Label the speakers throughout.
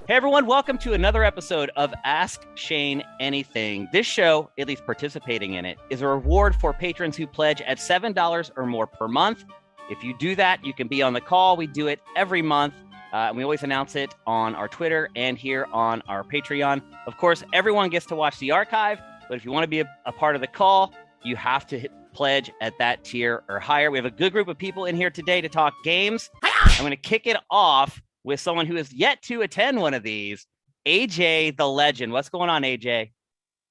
Speaker 1: Hey everyone, welcome to another episode of Ask Shane Anything. This show, at least participating in it, is a reward for patrons who pledge at $7 or more per month. If you do that, you can be on the call. We do it every month. And we always announce it on our Twitter and here on our Patreon. Of course, everyone gets to watch the archive, but if you want to be a part of the call, you have to pledge at that tier or higher. We have a good group of people in here today to talk games. I'm going to kick it off with someone who has yet to attend one of these, AJ the Legend. What's going on, AJ?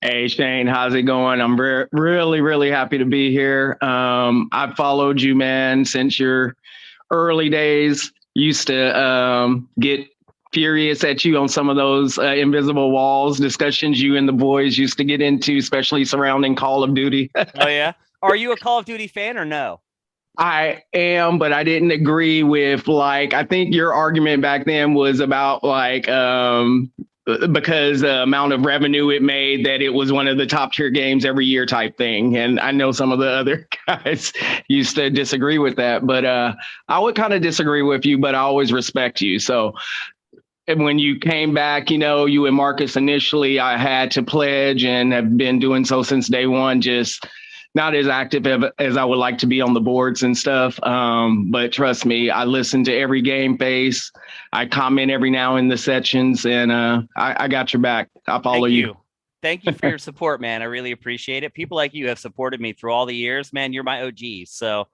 Speaker 2: Hey, Shane, how's it going? I'm really happy to be here. I've followed you, man, since your early days. Used to get furious at you on some of those invisible walls discussions you and the boys used to get into, especially surrounding Call of Duty.
Speaker 1: Oh, yeah? Are you a Call of Duty fan or no?
Speaker 2: I am, but I didn't agree with, I think your argument back then was about because the amount of revenue it made, that it was one of the top tier games every year type thing. And I know some of the other guys used to disagree with that, but I would kind of disagree with you, but I always respect you. So when you came back, you and Marcus initially, I had to pledge and have been doing so since day one, just not as active as I would like to be on the boards and stuff. But trust me, I listen to every game face. I comment every now in the sections, and I got your back. I follow you.
Speaker 1: Thank you for your support, man. I really appreciate it. People like you have supported me through all the years, man. You're my OGs. So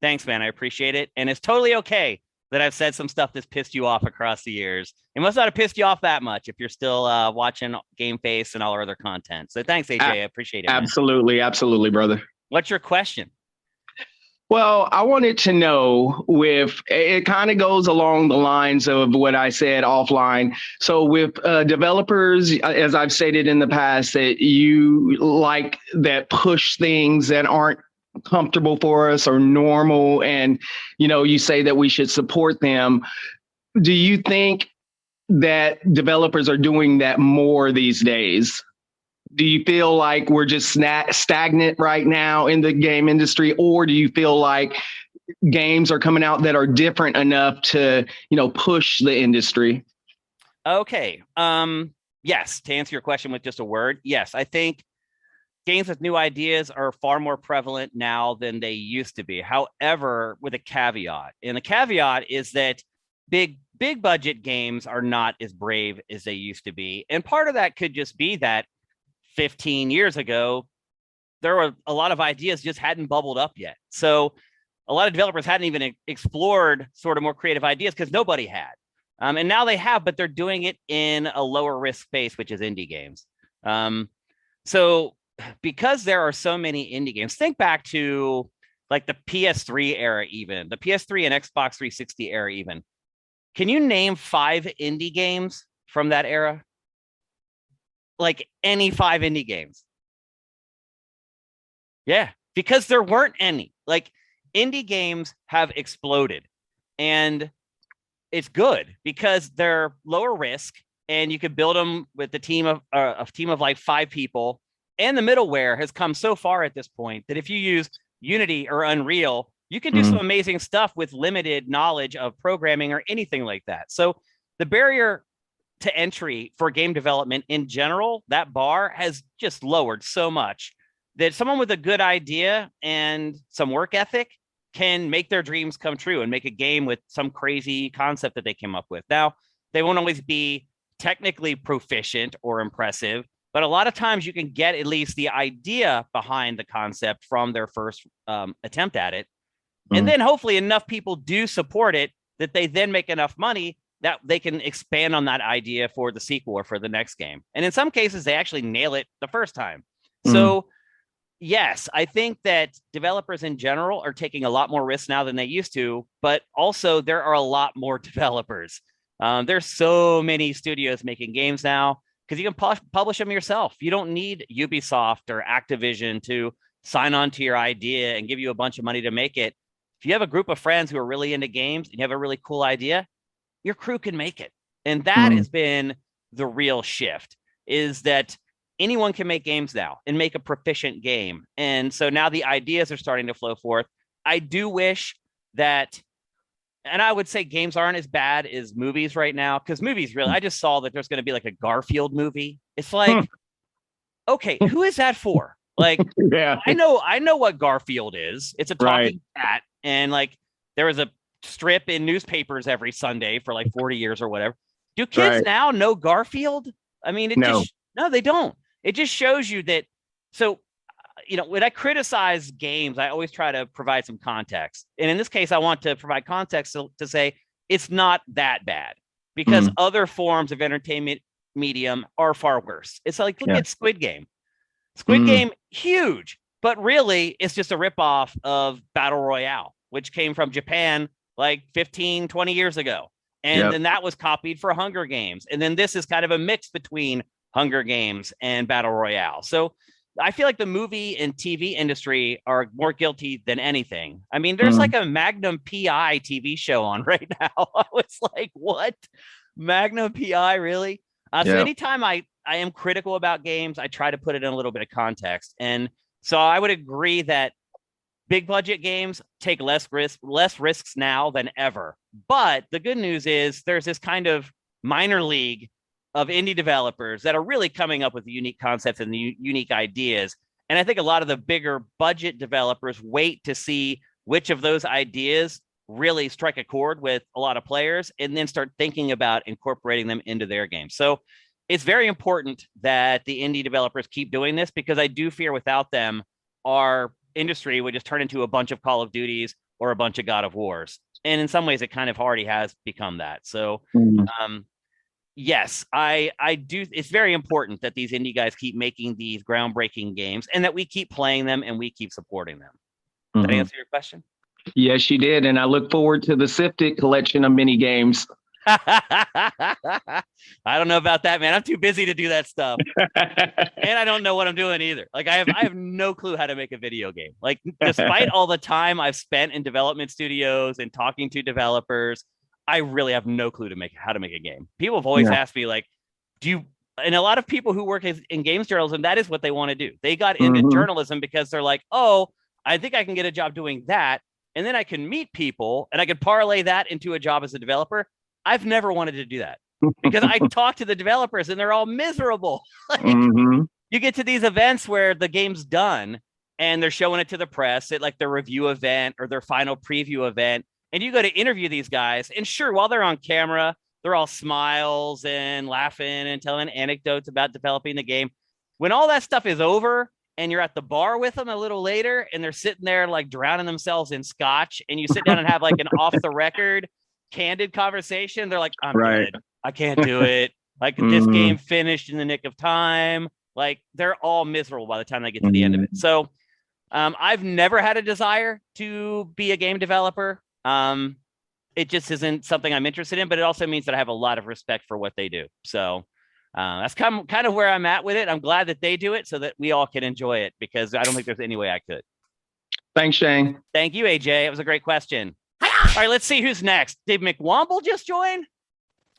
Speaker 1: thanks, man. I appreciate it. And it's totally okay that I've said some stuff that's pissed you off across the years. It must not have pissed you off that much if you're still watching Game Face and all our other content. So thanks, AJ. I appreciate it.
Speaker 2: Absolutely. Man. Absolutely, brother.
Speaker 1: What's your question?
Speaker 2: Well, I wanted to know it kind of goes along the lines of what I said offline. So with developers, as I've stated in the past, that you like that push things that aren't comfortable for us or normal. And, you say that we should support them. Do you think that developers are doing that more these days? Do you feel like we're just stagnant right now in the game industry, or do you feel like games are coming out that are different enough to, push the industry?
Speaker 1: Okay. Yes, to answer your question with just a word, yes, I think games with new ideas are far more prevalent now than they used to be. However, with a caveat, and the caveat is that big budget games are not as brave as they used to be. And part of that could just be that 15 years ago, there were a lot of ideas just hadn't bubbled up yet. So a lot of developers hadn't even explored sort of more creative ideas because nobody had. And now they have, but they're doing it in a lower risk space, which is indie games. So because there are so many indie games, think back to like the PS3 era, even the PS3 and Xbox 360 era, even. Can you name 5 indie games from that era? Like any 5 indie games. Yeah, because there weren't any. Like indie games have exploded, and it's good because they're lower risk and you could build them with a team of like 5 people. And the middleware has come so far at this point that if you use Unity or Unreal, you can do some amazing stuff with limited knowledge of programming or anything like that. So the barrier to entry for game development in general, that bar has just lowered so much that someone with a good idea and some work ethic can make their dreams come true and make a game with some crazy concept that they came up with. Now, they won't always be technically proficient or impressive, but a lot of times you can get at least the idea behind the concept from their first attempt at it. And then hopefully enough people do support it that they then make enough money that they can expand on that idea for the sequel or for the next game. And in some cases, they actually nail it the first time. So yes, I think that developers in general are taking a lot more risks now than they used to, but also there are a lot more developers. There's so many studios making games now because you can publish them yourself. You don't need Ubisoft or Activision to sign on to your idea and give you a bunch of money to make it. If you have a group of friends who are really into games and you have a really cool idea, your crew can make it. And that has been the real shift, is that anyone can make games now and make a proficient game. And so now the ideas are starting to flow forth. I do wish that and I would say games aren't as bad as movies right now, because movies really, I just saw that there's going to be like a Garfield movie. It's like, okay, who is that for? Like,
Speaker 2: Yeah.
Speaker 1: I know what Garfield is. It's a talking
Speaker 2: Right.
Speaker 1: cat, and like there was a strip in newspapers every Sunday for like 40 years or whatever. Do kids
Speaker 2: Right.
Speaker 1: now know Garfield? I mean,
Speaker 2: No.
Speaker 1: no, they don't. It just shows you that. So, when I criticize games, I always try to provide some context. And in this case, I want to provide context to say it's not that bad, because
Speaker 2: Mm.
Speaker 1: other forms of entertainment medium are far worse. It's like, look
Speaker 2: Yeah.
Speaker 1: at Squid Game. Squid
Speaker 2: Mm.
Speaker 1: Game, huge, but really it's just a ripoff of Battle Royale, which came from Japan like 15, 20 years ago. And
Speaker 2: Yep.
Speaker 1: then that was copied for Hunger Games. And then this is kind of a mix between Hunger Games and Battle Royale. So I feel like the movie and TV industry are more guilty than anything. I mean, there's like a Magnum PI TV show on right now. I was like, what? Magnum PI, really? So
Speaker 2: Yep.
Speaker 1: anytime I am critical about games, I try to put it in a little bit of context. And so I would agree that big budget games take less risks now than ever. But the good news is there's this kind of minor league of indie developers that are really coming up with unique concepts and unique ideas. And I think a lot of the bigger budget developers wait to see which of those ideas really strike a chord with a lot of players and then start thinking about incorporating them into their game. So it's very important that the indie developers keep doing this, because I do fear without them, our industry would just turn into a bunch of Call of Duties or a bunch of God of Wars. And in some ways, it kind of already has become that. So, yes, I do. It's very important that these indie guys keep making these groundbreaking games and that we keep playing them and we keep supporting them. Did I answer your question?
Speaker 2: Yes, you did. And I look forward to the Sifted collection of mini games.
Speaker 1: I don't know about that, man. I'm too busy to do that stuff. And I don't know what I'm doing either. Like I have no clue how to make a video game. Like, despite all the time I've spent in development studios and talking to developers, I really have no clue how to make a game. People have always asked me, like, and a lot of people who work in games journalism, that is what they want to do. They got into journalism because they're like, oh, I think I can get a job doing that. And then I can meet people and I can parlay that into a job as a developer. I've never wanted to do that because I talk to the developers and they're all miserable. Like, you get to these events where the game's done and they're showing it to the press at like their review event or their final preview event. And you go to interview these guys. And sure, while they're on camera, they're all smiles and laughing and telling anecdotes about developing the game. When all that stuff is over and you're at the bar with them a little later and they're sitting there like drowning themselves in scotch and you sit down and have like an off the record candid conversation, they're like, I'm dead. I can't do it. Like this game finished in the nick of time. Like they're all miserable by the time they get to the end of it. So I've never had a desire to be a game developer. It just isn't something I'm interested in, but it also means that I have a lot of respect for what they do. So that's kind of where I'm at with it. I'm glad that they do it so that we all can enjoy it, because I don't think there's any way I could.
Speaker 2: Thanks, Shane.
Speaker 1: Thank you, AJ. It was a great question. All right, let's see who's next. Did McWomble just join?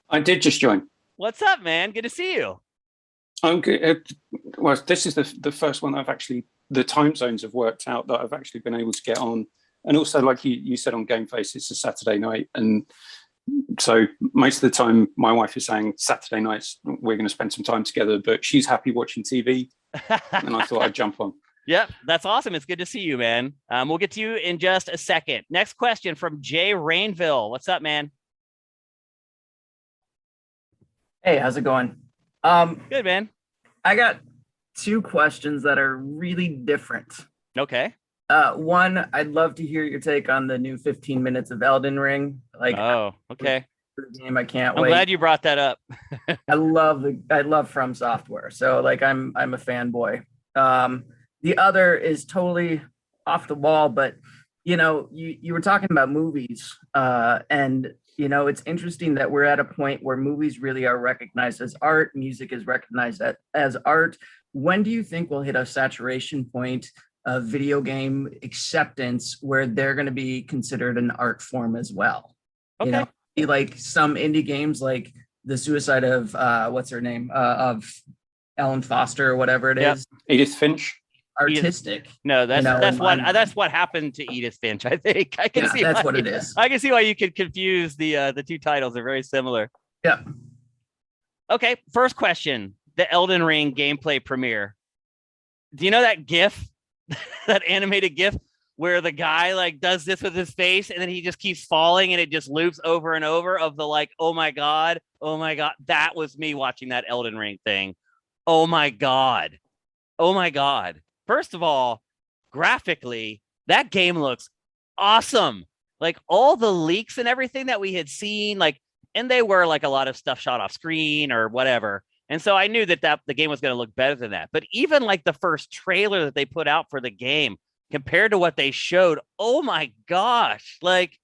Speaker 3: I did just join.
Speaker 1: What's up, man? Good to see you.
Speaker 3: I'm good. Well, this is the first one the time zones have worked out that I've actually been able to get on. And also, like you said on Game Face, it's a Saturday night. And so most of the time, my wife is saying Saturday nights, we're going to spend some time together, but she's happy watching TV. And I thought I'd jump on.
Speaker 1: Yep, that's awesome. It's good to see you, man. We'll get to you in just a second. Next question from Jay Rainville. What's up, man?
Speaker 4: Hey, how's it going?
Speaker 1: Good, man.
Speaker 4: I got two questions that are really different.
Speaker 1: Okay.
Speaker 4: One, I'd love to hear your take on the new 15 minutes of Elden Ring. Like,
Speaker 1: oh, okay.
Speaker 4: Game, I can't wait.
Speaker 1: I'm glad you brought that up.
Speaker 4: I love From Software, so like I'm a fanboy. The other is totally off the wall, but you were talking about movies, and it's interesting that we're at a point where movies really are recognized as art, music is recognized as art. When do you think we'll hit a saturation point of video game acceptance where they're going to be considered an art form as well?
Speaker 1: Okay.
Speaker 4: Like some indie games, like the suicide of what's her name, of Ellen Foster or whatever it is.
Speaker 3: Edith Finch.
Speaker 4: artistic.
Speaker 1: No, that's
Speaker 4: you know,
Speaker 1: that's what happened to Edith Finch. I think I can see
Speaker 4: that's what it is.
Speaker 1: I can see why you could confuse the two titles. They're very similar.
Speaker 4: Yeah.
Speaker 1: Okay, first question: the Elden Ring gameplay premiere. Do you know that GIF, that animated GIF, where the guy like does this with his face and then he just keeps falling and it just loops over and over of the like, oh my god, that was me watching that Elden Ring thing. Oh my god. First of all, graphically, that game looks awesome. Like all the leaks and everything that we had seen, like, and they were like a lot of stuff shot off screen or whatever. And so I knew that the game was going to look better than that. But even like the first trailer that they put out for the game compared to what they showed, oh my gosh. Like,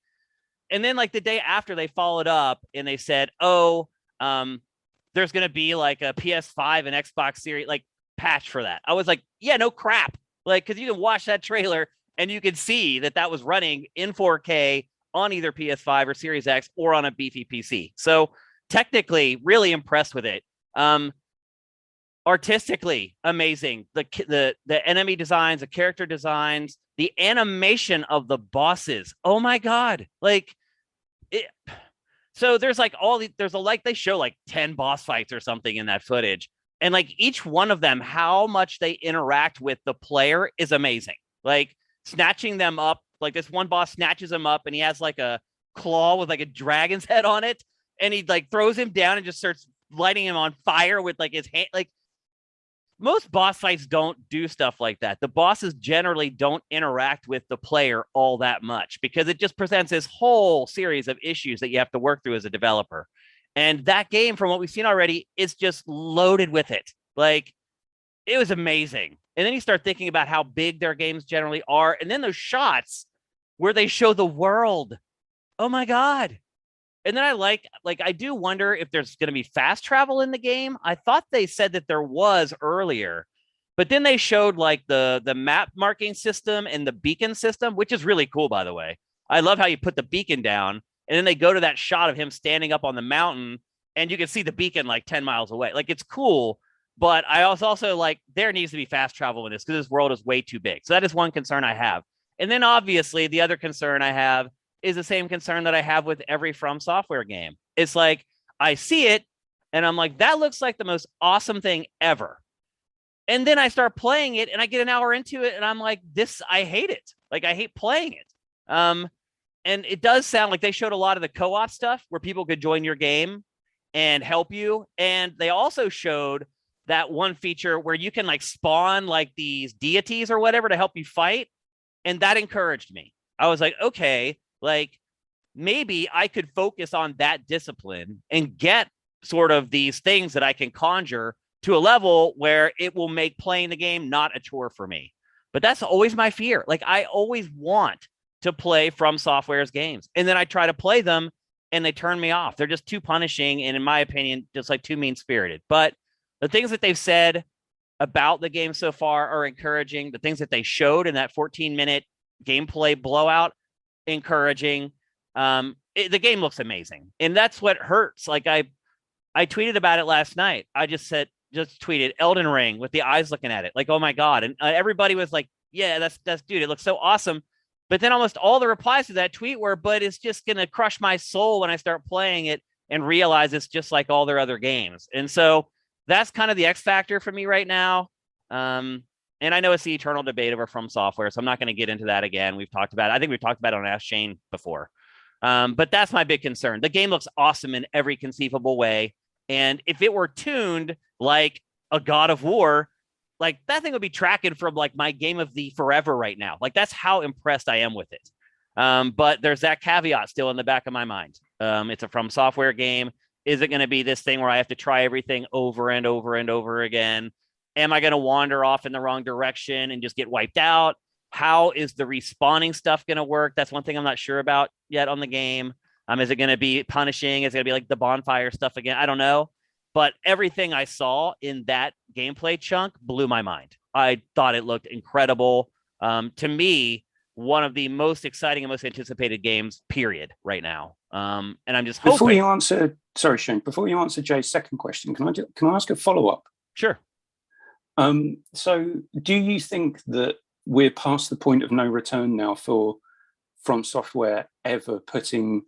Speaker 1: and then like the day after they followed up and they said, there's going to be like a PS5 and Xbox Series like patch for that. I was like, yeah, no crap. Like, because you can watch that trailer and you can see that was running in 4K on either PS5 or Series X or on a beefy PC. So technically, really impressed with it. Artistically amazing. The enemy designs, the character designs, the animation of the bosses. Oh my god! Like it. So there's like they show like 10 boss fights or something in that footage, and like each one of them, how much they interact with the player is amazing. Like snatching them up, like this one boss snatches him up, and he has like a claw with like a dragon's head on it, and he like throws him down and just starts lighting him on fire with like his hand. Like most boss fights don't do stuff like that. The bosses generally don't interact with the player all that much because it just presents this whole series of issues that you have to work through as a developer. And that game, from what we've seen already, is just loaded with it. Like it was amazing. And then you start thinking about how big their games generally are. And then those shots where they show the world. Oh my God. And then I do wonder if there's going to be fast travel in the game. I thought they said that there was earlier, but then they showed like the map marking system and the beacon system, which is really cool, by the way. I love how you put the beacon down and then they go to that shot of him standing up on the mountain and you can see the beacon like 10 miles away. Like it's cool, but I was also like, there needs to be fast travel in this because this world is way too big. So that is one concern I have. And then obviously the other concern I have is the same concern that I have with every From Software game. It's like, I see it and I'm like, that looks like the most awesome thing ever. And then I start playing it and I get an hour into it and I'm like, I hate it. Like I hate playing it. And it does sound like they showed a lot of the co-op stuff where people could join your game and help you. And they also showed that one feature where you can like spawn like these deities or whatever to help you fight. And that encouraged me. I was like, okay, like maybe I could focus on that discipline and get sort of these things that I can conjure to a level where it will make playing the game not a chore for me. But that's always my fear. Like I always want to play From Software's games. And then I try to play them and they turn me off. They're just too punishing. And in my opinion, just like too mean-spirited. But the things that they've said about the game so far are encouraging. The things that they showed in that 14-minute gameplay blowout, encouraging. The game looks amazing. And that's what hurts. Like I tweeted about it last night. I just tweeted Elden Ring with the eyes looking at it. Like, oh my God. And everybody was like, yeah, that's dude, it looks so awesome. But then almost all the replies to that tweet were, but it's just going to crush my soul when I start playing it and realize it's just like all their other games. And so that's kind of the X factor for me right now. And I know it's the eternal debate over From Software, so I'm not going to get into that again. I think we've talked about it on Ask Shane before. But that's my big concern. The game looks awesome in every conceivable way. And if it were tuned like a God of War, like that thing would be tracking from like my game of the forever right now. Like that's how impressed I am with it. But there's that caveat still in the back of my mind. It's a From Software game. Is it going to be this thing where I have to try everything over and over and over again? Am I going to wander off in the wrong direction and just get wiped out? How is the respawning stuff going to work? That's one thing I'm not sure about yet on the game. Is it going to be punishing? Is it going to be like the bonfire stuff again? I don't know. But everything I saw in that gameplay chunk blew my mind. I thought it looked incredible. To me, one of the most exciting and most anticipated games, period, right now. And I'm just hoping.
Speaker 3: Before you answer, sorry, Shane, before you answer Jay's second question, can I ask a follow-up?
Speaker 1: Sure.
Speaker 3: So do you think that we're past the point of no return now for From Software ever putting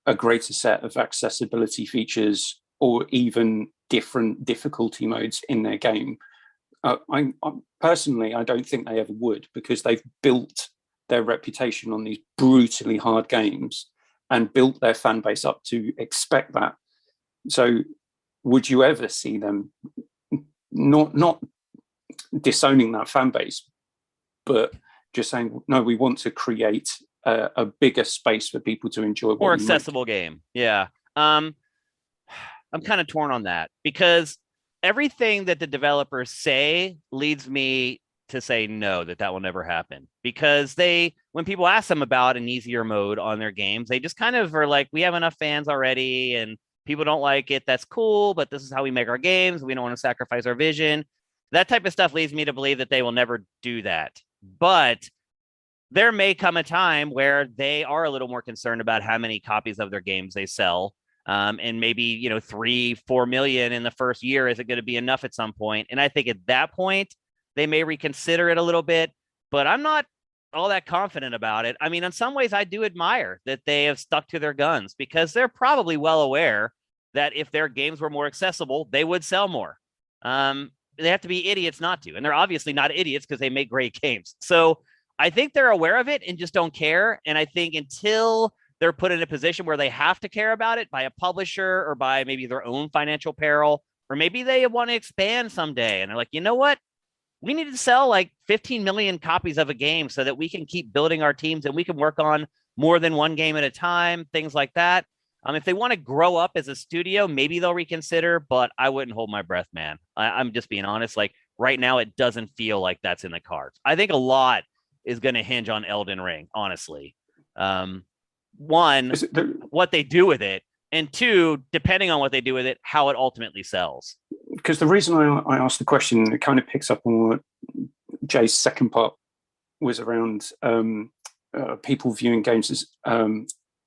Speaker 3: a greater set of accessibility features or even different difficulty modes in their game? I personally, I don't think they ever would, because they've built their reputation on these brutally hard games and built their fan base up to expect that. So would you ever see them not disowning that fan base, but just saying, no, we want to create a bigger space for people to enjoy
Speaker 1: more accessible game? Yeah. I'm kind of torn on that, because everything that the developers say leads me to say no, that will never happen, because when people ask them about an easier mode on their games, they just kind of are like, we have enough fans already and people don't like it. That's cool, but this is how we make our games. We don't want to sacrifice our vision. That type of stuff leads me to believe that they will never do that. But there may come a time where they are a little more concerned about how many copies of their games they sell. And maybe, 3-4 million in the first year isn't going to be enough at some point. And I think at that point, they may reconsider it a little bit, but I'm not all that confident about it. I mean, in some ways, I do admire that they have stuck to their guns, because they're probably well aware that if their games were more accessible, they would sell more. They have to be idiots not to. And they're obviously not idiots, because they make great games. So I think they're aware of it and just don't care. And I think until they're put in a position where they have to care about it by a publisher or by maybe their own financial peril, or maybe they want to expand someday and they're like, you know what? We need to sell like 15 million copies of a game so that we can keep building our teams and we can work on more than one game at a time, things like that. If they want to grow up as a studio, maybe they'll reconsider, but I wouldn't hold my breath, man. I'm just being honest. Like right now, it doesn't feel like that's in the cards. I think a lot is going to hinge on Elden Ring, honestly. One, what they do with it, and two, depending on what they do with it, how it ultimately sells.
Speaker 3: Because the reason I asked the question, it kind of picks up on what Jay's second part was around people viewing games as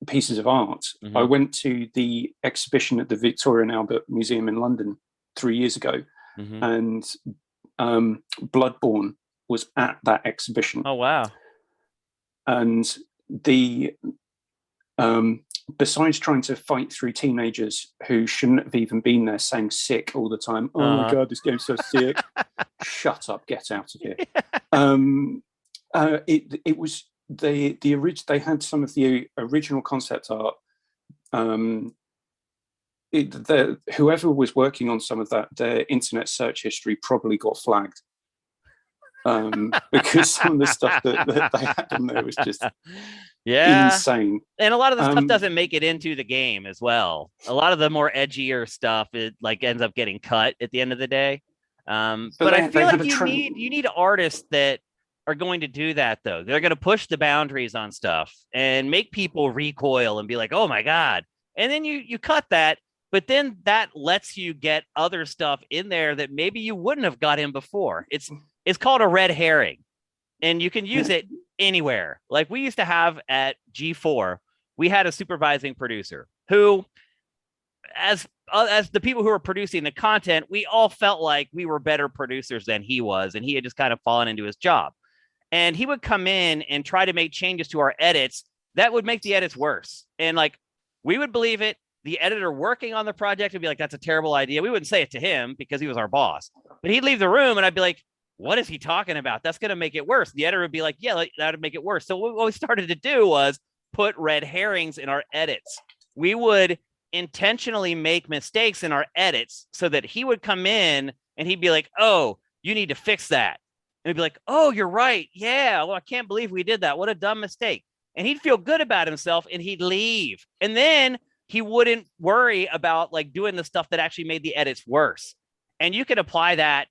Speaker 3: pieces of art. Mm-hmm. I went to the exhibition at the Victoria and Albert Museum in London 3 years ago, mm-hmm. and Bloodborne was at that exhibition.
Speaker 1: Oh, wow.
Speaker 3: And the besides trying to fight through teenagers who shouldn't have even been there saying sick all the time, oh my God, this game's so sick. Shut up, get out of here. It was the original. They had some of the original concept art. Whoever was working on some of that, their internet search history probably got flagged. Because some of the stuff that they had on there was just insane.
Speaker 1: And a lot of the stuff doesn't make it into the game as well. A lot of the more edgier stuff, it like ends up getting cut at the end of the day. But I feel like you need artists that are going to do that, though. They're going to push the boundaries on stuff and make people recoil and be like, oh my God. And then you cut that, but then that lets you get other stuff in there that maybe you wouldn't have got in before. It's called a red herring, and you can use it anywhere. Like we used to have at G4, we had a supervising producer who, as the people who were producing the content, we all felt like we were better producers than he was, and he had just kind of fallen into his job. And he would come in and try to make changes to our edits that would make the edits worse. And like, we would believe it. The editor working on the project would be like, that's a terrible idea. We wouldn't say it to him because he was our boss, but he'd leave the room and I'd be like, what is he talking about? That's going to make it worse. The editor would be like, yeah, that would make it worse. So what we started to do was put red herrings in our edits. We would intentionally make mistakes in our edits so that he would come in and he'd be like, oh, you need to fix that. And he'd be like, oh, you're right. Yeah. Well, I can't believe we did that. What a dumb mistake. And he'd feel good about himself and he'd leave. And then he wouldn't worry about like doing the stuff that actually made the edits worse. And you can apply that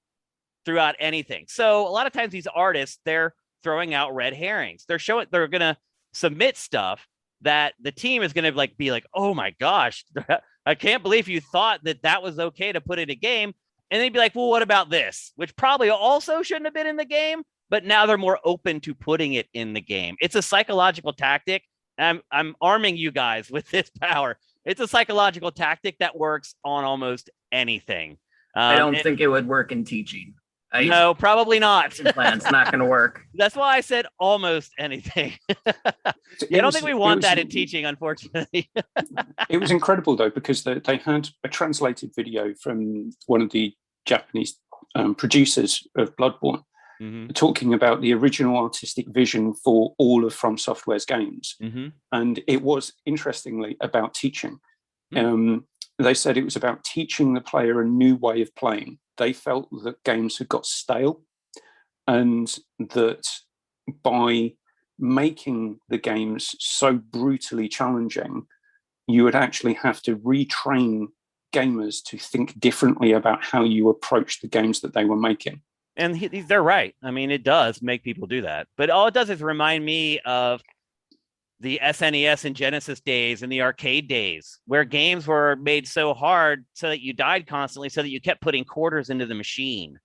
Speaker 1: throughout anything. So a lot of times these artists, they're throwing out red herrings. They're going to submit stuff that the team is going to like be like, oh my gosh, I can't believe you thought that was okay to put in a game. And they'd be like, well, what about this? Which probably also shouldn't have been in the game, but now they're more open to putting it in the game. It's a psychological tactic. I'm arming you guys with this power. It's a psychological tactic that works on almost anything.
Speaker 4: I don't think it would work in teaching.
Speaker 1: No, probably not.
Speaker 4: Plan's not going to work.
Speaker 1: That's why I said almost anything. I don't think we want that in teaching, unfortunately.
Speaker 3: It was incredible, though, because they had a translated video from one of the Japanese producers of Bloodborne talking about the original artistic vision for all of From Software's games. And it was, interestingly, about teaching. They said it was about teaching the player a new way of playing. They felt that games had got stale, and that by making the games so brutally challenging, you would actually have to retrain gamers to think differently about how you approach the games that they were making.
Speaker 1: And they're right. I mean, it does make people do that. But all it does is remind me of the SNES and Genesis days and the arcade days, where games were made so hard so that you died constantly, so that you kept putting quarters into the machine.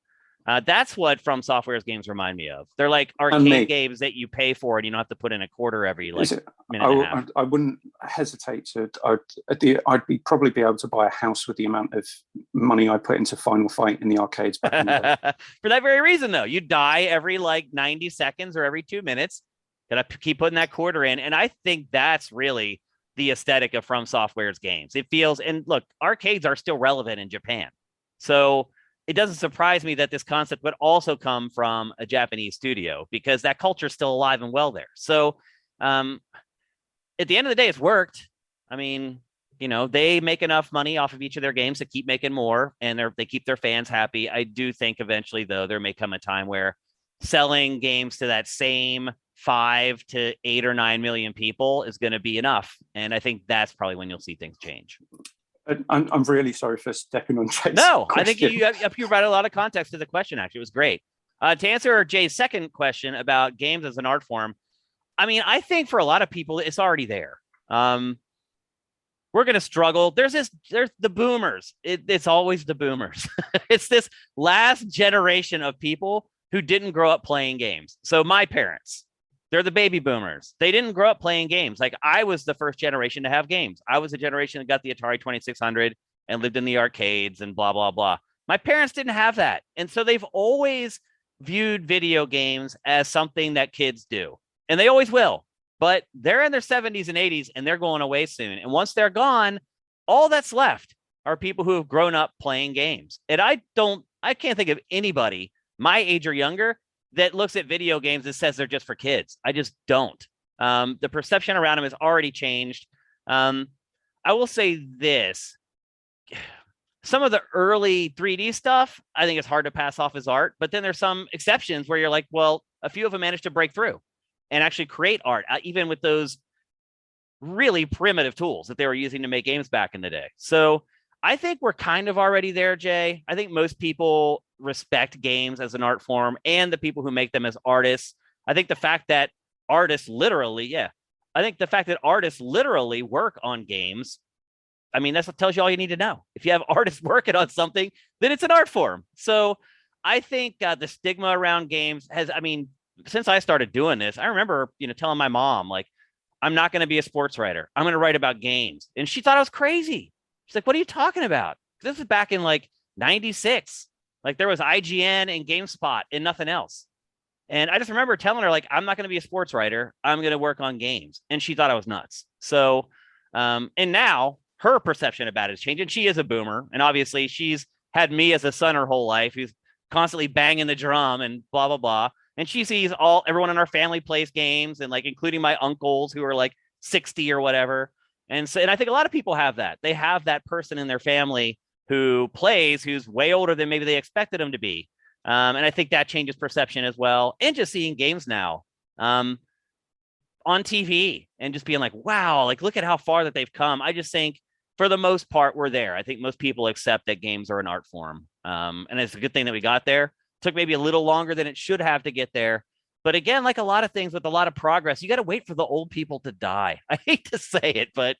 Speaker 1: That's what From Software's games remind me of. They're like arcade games that you pay for and you don't have to put in a quarter every minute and a half.
Speaker 3: I wouldn't hesitate to. I'd probably be able to buy a house with the amount of money I put into Final Fight in the arcades back in the day.
Speaker 1: For that very reason, though, you die every 90 seconds or every 2 minutes. Gotta keep putting that quarter in, and I think that's really the aesthetic of From Software's games. It feels, and look, arcades are still relevant in Japan, so it doesn't surprise me that this concept would also come from a Japanese studio, because that culture is still alive and well there. So at the end of the day, it's worked. I mean, they make enough money off of each of their games to keep making more, and they keep their fans happy. I do think eventually, though, there may come a time where selling games to that same 5 to 8 or 9 million people is going to be enough. And I think that's probably when you'll see things change.
Speaker 3: I'm really sorry for stepping on Jay's
Speaker 1: No,
Speaker 3: question.
Speaker 1: I think you provided a lot of context to the question, actually. It was great. To answer Jay's second question about games as an art form, I mean, I think for a lot of people, it's already there. We're going to struggle. There's the boomers. It's always the boomers. It's this last generation of people who didn't grow up playing games. So my parents, they're the baby boomers. They didn't grow up playing games. Like, I was the first generation to have games. I was a generation that got the Atari 2600 and lived in the arcades and blah, blah, blah. My parents didn't have that. And so they've always viewed video games as something that kids do. And they always will. But they're in their 70s and 80s, and they're going away soon. And once they're gone, all that's left are people who have grown up playing games. And I can't think of anybody my age or younger that looks at video games and says they're just for kids. I just don't. The perception around them has already changed. I will say this. Some of the early 3D stuff, I think it's hard to pass off as art, but then there's some exceptions where you're like, well, a few of them managed to break through and actually create art, even with those really primitive tools that they were using to make games back in the day. So I think we're kind of already there, Jay. I think most people respect games as an art form and the people who make them as artists. I think the fact that artists literally work on games, I mean, that tells you all you need to know. If you have artists working on something, then it's an art form. So I think the stigma around games has, I mean, since I started doing this, I remember, telling my mom, like, I'm not going to be a sports writer. I'm going to write about games. And she thought I was crazy. She's like, what are you talking about? This was back in 96. Like, there was IGN and GameSpot and nothing else. And I just remember telling her, like, I'm not going to be a sports writer. I'm going to work on games. And she thought I was nuts. So, and now her perception about it has changed. And she is a boomer. And obviously she's had me as a son her whole life, who's constantly banging the drum and blah, blah, blah. And she sees everyone in our family plays games, and including my uncles who are 60 or whatever. And so, and I think a lot of people have that. They have that person in their family who plays, who's way older than maybe they expected them to be. And I think that changes perception as well. And just seeing games now on TV and just being like, wow, look at how far that they've come. I just think for the most part, we're there. I think most people accept that games are an art form. And it's a good thing that we got there. Took maybe a little longer than it should have to get there. But again, like a lot of things with a lot of progress, you got to wait for the old people to die. I hate to say it, but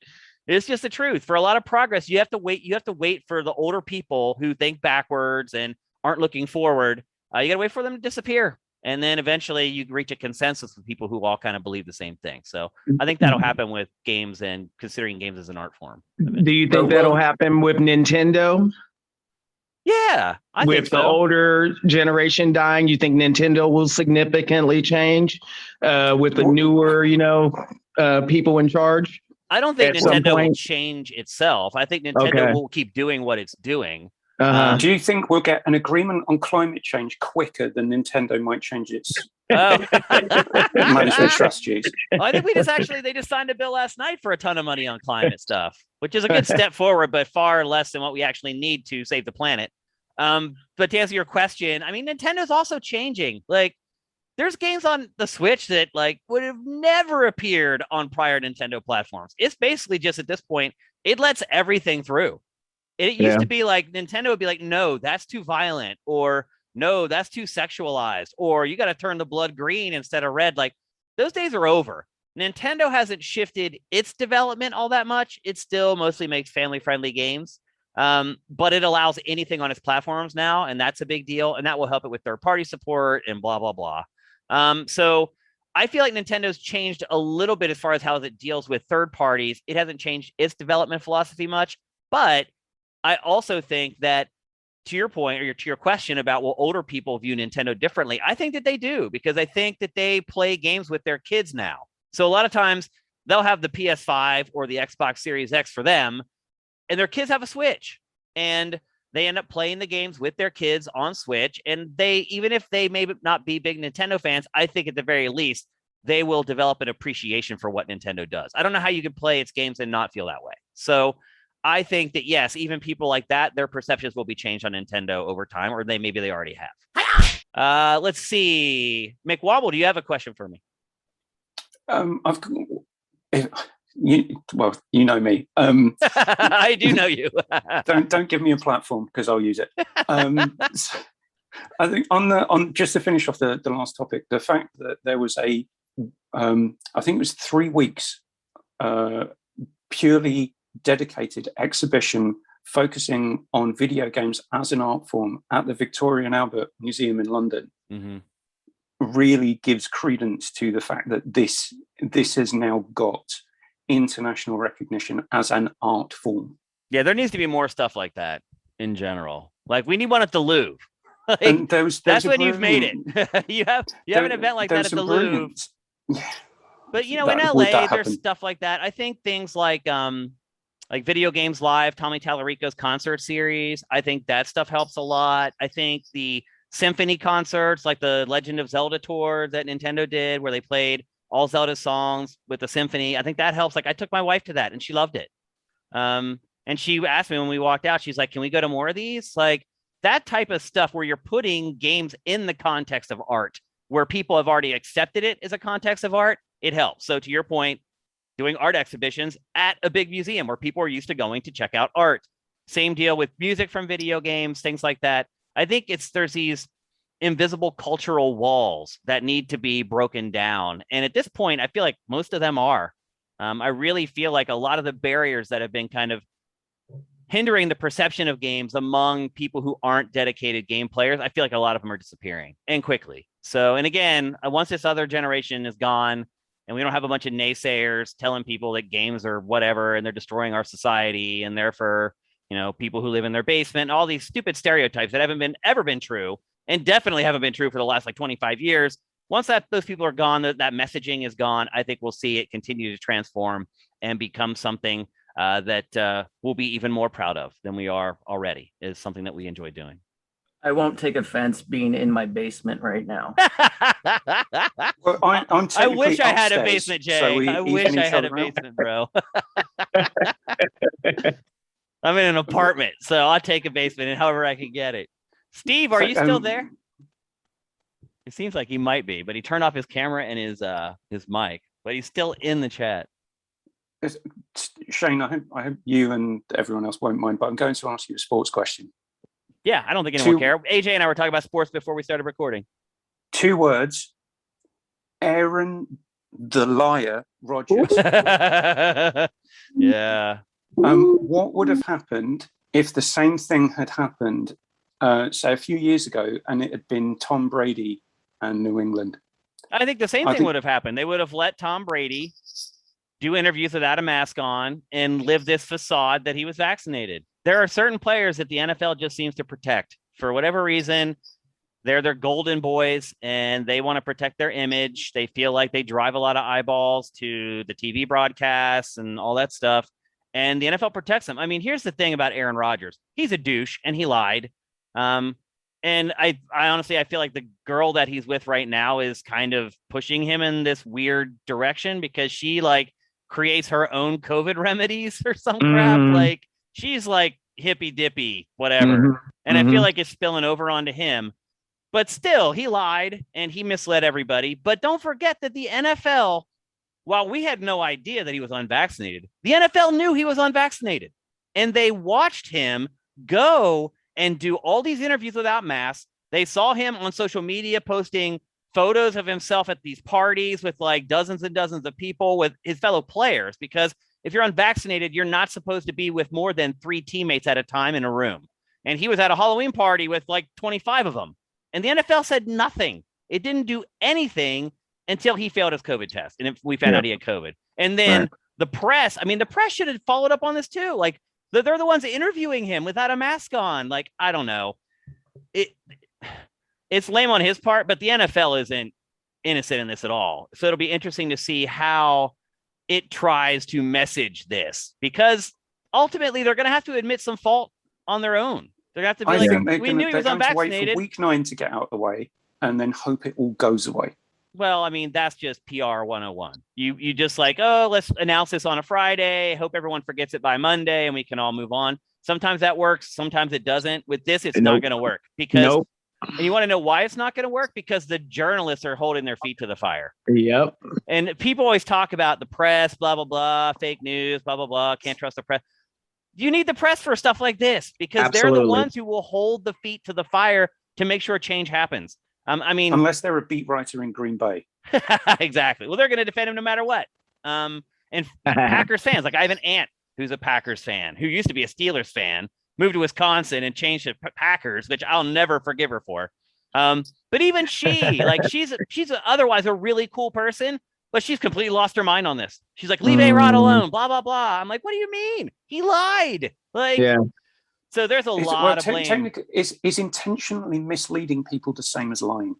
Speaker 1: it's just the truth. For a lot of progress, you have to wait. You have to wait for the older people who think backwards and aren't looking forward. You got to wait for them to disappear. And then eventually you reach a consensus with people who all kind of believe the same thing. So I think that'll happen with games and considering games as an art form.
Speaker 2: Do you think that'll happen with Nintendo?
Speaker 1: Yeah, I think
Speaker 2: With the
Speaker 1: so.
Speaker 2: older generation dying, you think Nintendo will significantly change with the newer, people in charge?
Speaker 1: I don't think
Speaker 2: At some
Speaker 1: Nintendo will
Speaker 2: point?
Speaker 1: change itself. I think Nintendo
Speaker 2: Okay.
Speaker 1: will keep doing what it's doing.
Speaker 2: Uh-huh.
Speaker 3: Do you think we'll get an agreement on climate change quicker than Nintendo might change its management strategies?
Speaker 1: I think they just signed a bill last night for a ton of money on climate stuff, which is a good step forward, but far less than what we actually need to save the planet. But to answer your question, I mean, Nintendo's also changing. Like, there's games on the Switch that like would have never appeared on prior Nintendo platforms. It's basically just at this point, it lets everything through. It used to be like Nintendo would be like, no, that's too violent, or no, that's too sexualized, or you got to turn the blood green instead of red. Like, those days are over. Nintendo hasn't shifted its development all that much. It still mostly makes family-friendly games, but it allows anything on its platforms now, and that's a big deal, and that will help it with third-party support and blah, blah, blah. So I feel like Nintendo's changed a little bit as far as how it deals with third parties. It hasn't changed its development philosophy much, but I also think that, to your point, or to your question about will older people view Nintendo differently, I think that they do, because I think that they play games with their kids now. So a lot of times they'll have the PS5 or the Xbox Series X for them, and their kids have a Switch, and they end up playing the games with their kids on Switch. And they, even if they may not be big Nintendo fans, I think at the very least, they will develop an appreciation for what Nintendo does. I don't know how you can play its games and not feel that way. So I think that, yes, even people like that, their perceptions will be changed on Nintendo over time, or maybe they already have. Let's see. McWobble, do you have a question for me?
Speaker 3: You know me.
Speaker 1: I do know you.
Speaker 3: don't give me a platform, because I'll use it. So I think on just to finish off the last topic, the fact that there was I think it was 3 weeks purely dedicated exhibition focusing on video games as an art form at the Victoria and Albert Museum in London, really gives credence to the fact that this has now got international recognition as an art form.
Speaker 1: Yeah, there needs to be more stuff like that in general. Like, we need one at the Louvre. Like,
Speaker 3: and that's
Speaker 1: when you've made it. you have an event like that at the Louvre.
Speaker 3: Yeah.
Speaker 1: But in LA, there's stuff like that. I think things like Video Games Live, Tommy Tallarico's concert series, I think that stuff helps a lot. I think the symphony concerts, like the Legend of Zelda tour that Nintendo did, where they played all Zelda songs with the symphony, I think that helps. Like, I took my wife to that and she loved it. And she asked me when we walked out, she's like, can we go to more of these? Like, that type of stuff where you're putting games in the context of art, where people have already accepted it as a context of art, it helps. So to your point, doing art exhibitions at a big museum where people are used to going to check out art. Same deal with music from video games, things like that. I think there's these invisible cultural walls that need to be broken down. And at this point, I feel like most of them are. I really feel like a lot of the barriers that have been kind of hindering the perception of games among people who aren't dedicated game players, I feel like a lot of them are disappearing, and quickly. So, and again, once this other generation is gone and we don't have a bunch of naysayers telling people that games are whatever and they're destroying our society and they're for, people who live in their basement, all these stupid stereotypes that haven't ever been true, and definitely haven't been true for the last 25 years. Once those people are gone, that messaging is gone, I think we'll see it continue to transform and become something that we'll be even more proud of than we are already. Is something that we enjoy doing.
Speaker 4: I won't take offense being in my basement right now.
Speaker 3: Well,
Speaker 1: I wish I had a
Speaker 3: upstairs,
Speaker 1: basement, Jay.
Speaker 3: so
Speaker 1: I wish I had a basement, bro. I'm in an apartment, so I'll take a basement and however I can get it. Steve, are you still there? It seems like he might be, but he turned off his camera and his mic, but he's still in the chat.
Speaker 3: Shane, I hope you and everyone else won't mind, but I'm going to ask you a sports question.
Speaker 1: Yeah, I don't think anyone will care. AJ and I were talking about sports before we started recording.
Speaker 3: 2 words. Aaron the Liar Rodgers.
Speaker 1: Yeah.
Speaker 3: What would have happened if the same thing had happened, say, a few years ago, and it had been Tom Brady and New England?
Speaker 1: I think the same thing would have happened. They would have let Tom Brady do interviews without a mask on and live this facade that he was vaccinated. there are certain players that the NFL just seems to protect for whatever reason. They're their golden boys and they want to protect their image. They feel like they drive a lot of eyeballs to the TV broadcasts and all that stuff. And the NFL protects them. I mean, here's the thing about Aaron Rodgers. He's a douche and he lied. And I honestly, I feel like the girl that he's with right now is kind of pushing him in this weird direction because she like creates her own COVID remedies or some crap. Like she's like hippy dippy, whatever. And I feel like it's spilling over onto him. But still, he lied and he misled everybody. But don't forget that the NFL, while we had no idea that he was unvaccinated, the NFL knew he was unvaccinated. And they watched him go and do all these interviews without masks. They saw him on social media posting photos of himself at these parties with like dozens and dozens of people with his fellow players. Because if you're unvaccinated, you're not supposed to be with more than 3 teammates at a time in a room. And he was at a Halloween party with like 25 of them. And the NFL said nothing. It didn't do anything until he failed his COVID test. And if we found out he had COVID. And then the press, I mean, the press should have followed up on this too. Like they're the ones interviewing him without a mask on. Like, I don't know. It's lame on his part, but the NFL isn't innocent in this at all. So it'll be interesting to see how it tries to message this because ultimately they're going to have to admit some fault on their own. They're going to have to be like, we knew he was unvaccinated.
Speaker 3: Wait for week 9 to get out of the way and then hope it all goes away.
Speaker 1: Well, I mean, that's just PR 101. You just like, oh, let's announce this on a Friday. Hope everyone forgets it by Monday and we can all move on. Sometimes that works. Sometimes it doesn't. With this, it's not going to work because and you want to know why it's not going to work? Because the journalists are holding their feet to the fire.
Speaker 2: Yep.
Speaker 1: And people always talk about the press, blah, blah, blah, fake news, blah, blah, blah. Can't trust the press. You need the press for stuff like this because they're the ones who will hold the feet to the fire to make sure change happens. I mean,
Speaker 3: unless they're a beat writer in Green Bay.
Speaker 1: Exactly. Well, they're going to defend him no matter what. And Packers fans, like I have an aunt who's a Packers fan who used to be a Steelers fan, moved to Wisconsin and changed to Packers, which I'll never forgive her for. But even she, like she's otherwise a really cool person, but she's completely lost her mind on this. She's like, leave A-Rod alone, blah, blah, blah. I'm like, what do you mean? He lied. Like, so there's a lot of blame.
Speaker 3: Is intentionally misleading people the same as lying?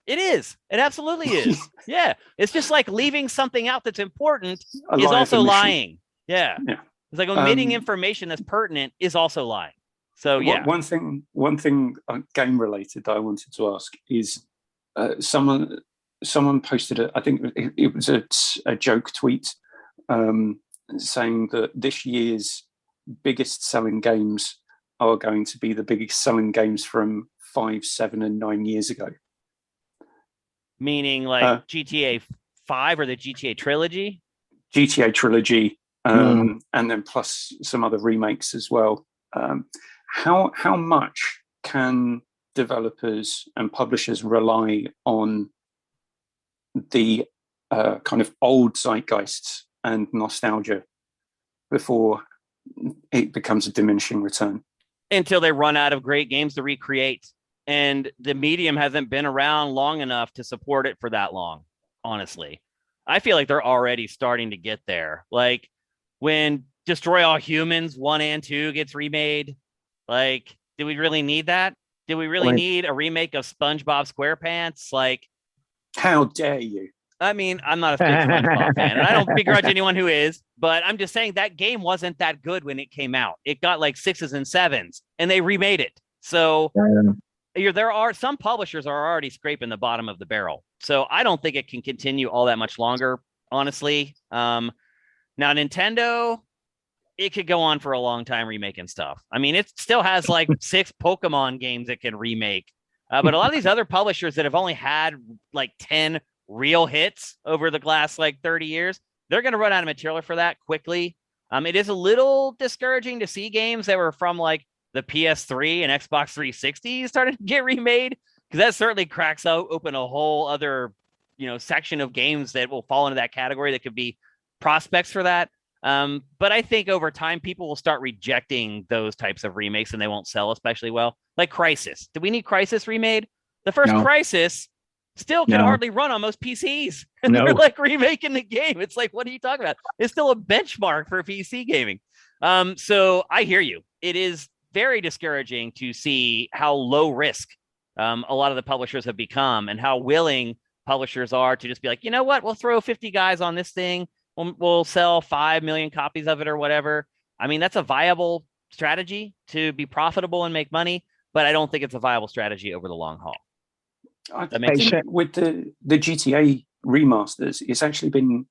Speaker 1: It is. It absolutely is. Yeah. It's just like leaving something out that's important is also lying. Yeah. It's like omitting information that's pertinent is also lying. So yeah.
Speaker 3: One thing game related that I wanted to ask is someone posted I think it was a joke tweet saying that this year's biggest selling games are going to be the biggest selling games from 5, 7, and 9 years ago.
Speaker 1: Meaning like GTA 5 or the GTA trilogy?
Speaker 3: GTA trilogy, and then plus some other remakes as well. How much can developers and publishers rely on the kind of old zeitgeists and nostalgia before it becomes a diminishing return?
Speaker 1: Until they run out of great games to recreate. And the medium hasn't been around long enough to support it for that long, honestly. I feel like they're already starting to get there. Like when Destroy All Humans 1 and 2 gets remade, like, do we really need that? Do we really need a remake of SpongeBob SquarePants? Like,
Speaker 3: how dare you?
Speaker 1: I mean, I'm not a big SpongeBob fan, and I don't begrudge anyone who is, but I'm just saying that game wasn't that good when it came out. It got like 6s and 7s, and they remade it. So there are some publishers are already scraping the bottom of the barrel. So I don't think it can continue all that much longer, honestly. Now, Nintendo, it could go on for a long time remaking stuff. I mean, it still has like 6 Pokemon games it can remake. But a lot of these other publishers that have only had like 10 real hits over the last like 30 years, they're going to run out of material for that quickly. It is a little discouraging to see games that were from like the PS3 and Xbox 360 starting to get remade, because that certainly cracks open a whole other, section of games that will fall into that category that could be prospects for that. But I think over time, people will start rejecting those types of remakes and they won't sell especially well. Like Crysis. Do we need Crysis remade? The first Crysis still can hardly run on most PCs. And they're like remaking the game. It's like, what are you talking about? It's still a benchmark for PC gaming. So I hear you. It is very discouraging to see how low risk a lot of the publishers have become and how willing publishers are to just be like, you know what, we'll throw 50 guys on this thing. We'll sell 5 million copies of it or whatever. I mean, that's a viable strategy to be profitable and make money, but I don't think it's a viable strategy over the long haul.
Speaker 3: I think with the GTA remasters, it's actually been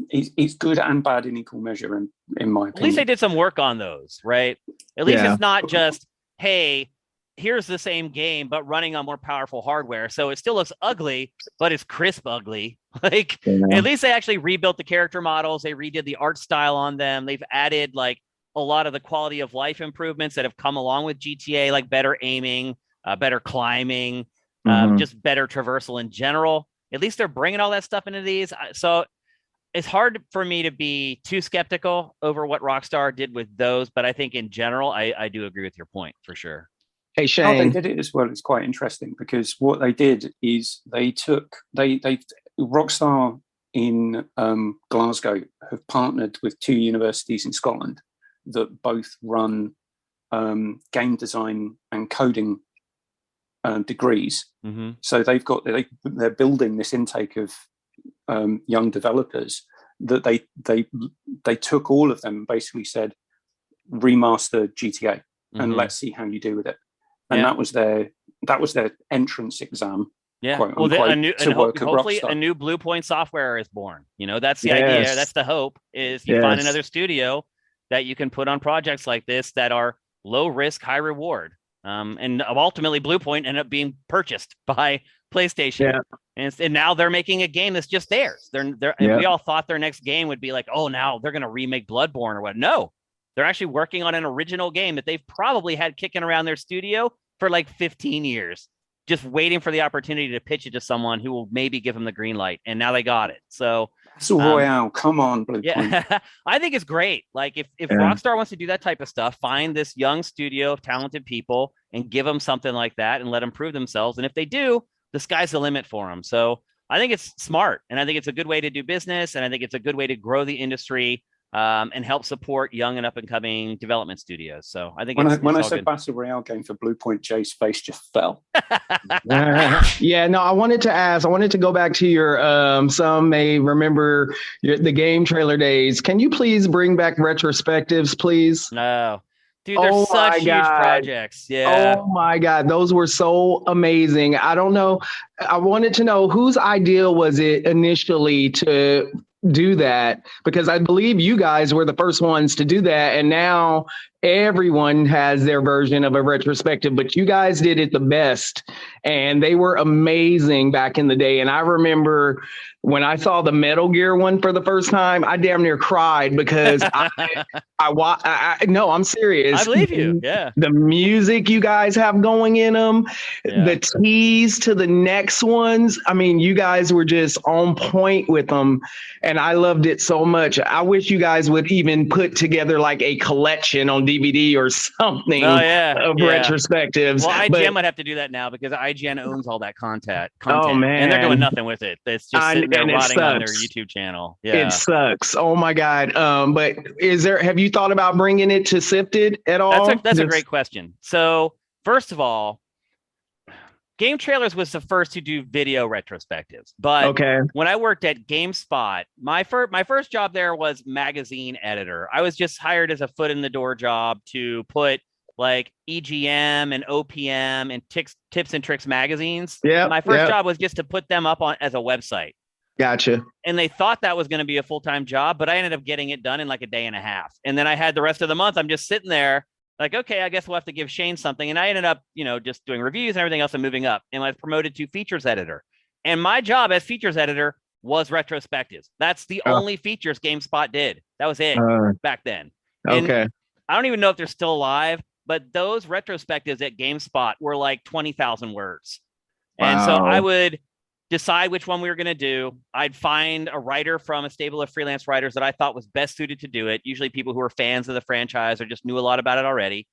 Speaker 3: it's good and bad in equal measure, in my opinion.
Speaker 1: At least they did some work on those, right? At least it's not just, hey, here's the same game, but running on more powerful hardware. So it still looks ugly, but it's crisp ugly. Like, at least they actually rebuilt the character models. They redid the art style on them. They've added like a lot of the quality of life improvements that have come along with GTA, like better aiming, better climbing, just better traversal in general. At least they're bringing all that stuff into these. So it's hard for me to be too skeptical over what Rockstar did with those, but I think in general, I do agree with your point for sure.
Speaker 2: Hey, Shane.
Speaker 3: How they did it as well is quite interesting, because what they did is they Rockstar in Glasgow have partnered with 2 universities in Scotland that both run game design and coding degrees. So they're building this intake of young developers that they took all of them and basically said, remaster GTA and let's see how you do with it. And that was their entrance exam.
Speaker 1: Yeah,
Speaker 3: quote,
Speaker 1: well, hopefully
Speaker 3: Rockstar.
Speaker 1: A new Blue Point software is born. You know, that's the idea. That's the hope, is you find another studio that you can put on projects like this that are low risk, high reward. And ultimately Blue Point ended up being purchased by PlayStation. And now they're making a game that's just theirs. We all thought their next game would be like, oh, now they're going to remake Bloodborne or what. No, they're actually working on an original game that they've probably had kicking around their studio for like 15 years, just waiting for the opportunity to pitch it to someone who will maybe give them the green light. And now they got it. So
Speaker 3: Battle Royale, come on, Blue Point.
Speaker 1: I think it's great. Like if Rockstar wants to do that type of stuff, find this young studio of talented people and give them something like that and let them prove themselves. And if they do, the sky's the limit for them. So I think it's smart, and I think it's a good way to do business, and I think it's a good way to grow the industry and help support young and up and coming development studios. So I think when I said
Speaker 3: Battle Royale game for Blue Point, Jay's face just fell.
Speaker 2: No, I wanted to go back to your some may remember the game trailer days. Can you please bring back retrospectives, please?
Speaker 1: No. Dude, they're such huge projects. Yeah.
Speaker 2: Oh my God. Those were so amazing. I don't know. I wanted to know whose idea was it initially to do that, because I believe you guys were the first ones to do that. And now everyone has their version of a retrospective, but you guys did it the best. And they were amazing back in the day. And I remember when I saw the Metal Gear one for the first time, I damn near cried because no, I'm serious.
Speaker 1: I believe you. Yeah.
Speaker 2: The music you guys have going in them, the tease to the next ones. I mean, you guys were just on point with them. And I loved it so much. I wish you guys would even put together like a collection on DVD or something of retrospectives.
Speaker 1: Well, IGN might have to do that now because IGN owns all that content.
Speaker 2: Oh, man.
Speaker 1: And they're doing nothing with it. It's just sitting there rotting on their YouTube channel. Yeah.
Speaker 2: It sucks. Oh my God. But have you thought about bringing it to Sifted at all?
Speaker 1: That's a great question. So first of all, GameTrailers was the first to do video retrospectives. But when I worked at GameSpot, my first job there was magazine editor. I was just hired as a foot in the door job to put like EGM and OPM and Tips and Tricks magazines. My first job was just to put them up as a website.
Speaker 2: Gotcha.
Speaker 1: And they thought that was going to be a full-time job, but I ended up getting it done in like a day and a half. And then I had the rest of the month, I'm just sitting there like, okay, I guess we'll have to give Shane something. And I ended up, just doing reviews and everything else and moving up. And I was promoted to features editor. And my job as features editor was retrospectives. That's the only features GameSpot did. That was it back then. And I don't even know if they're still alive, but those retrospectives at GameSpot were like 20,000 words. And so I would decide which one we were going to do. I'd find a writer from a stable of freelance writers that I thought was best suited to do it. Usually people who were fans of the franchise or just knew a lot about it already.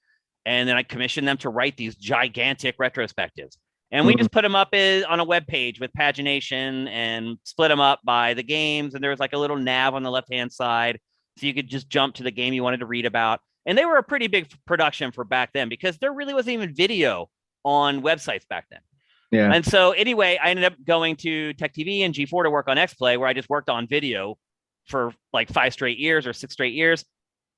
Speaker 1: And then I commissioned them to write these gigantic retrospectives. And we just put them up on a web page with pagination and split them up by the games. And there was like a little nav on the left-hand side so you could just jump to the game you wanted to read about. And they were a pretty big production for back then because there really wasn't even video on websites back then.
Speaker 2: Yeah.
Speaker 1: And so anyway, I ended up going to Tech TV and G4 to work on XPlay, where I just worked on video for like 5 straight years or 6 straight years.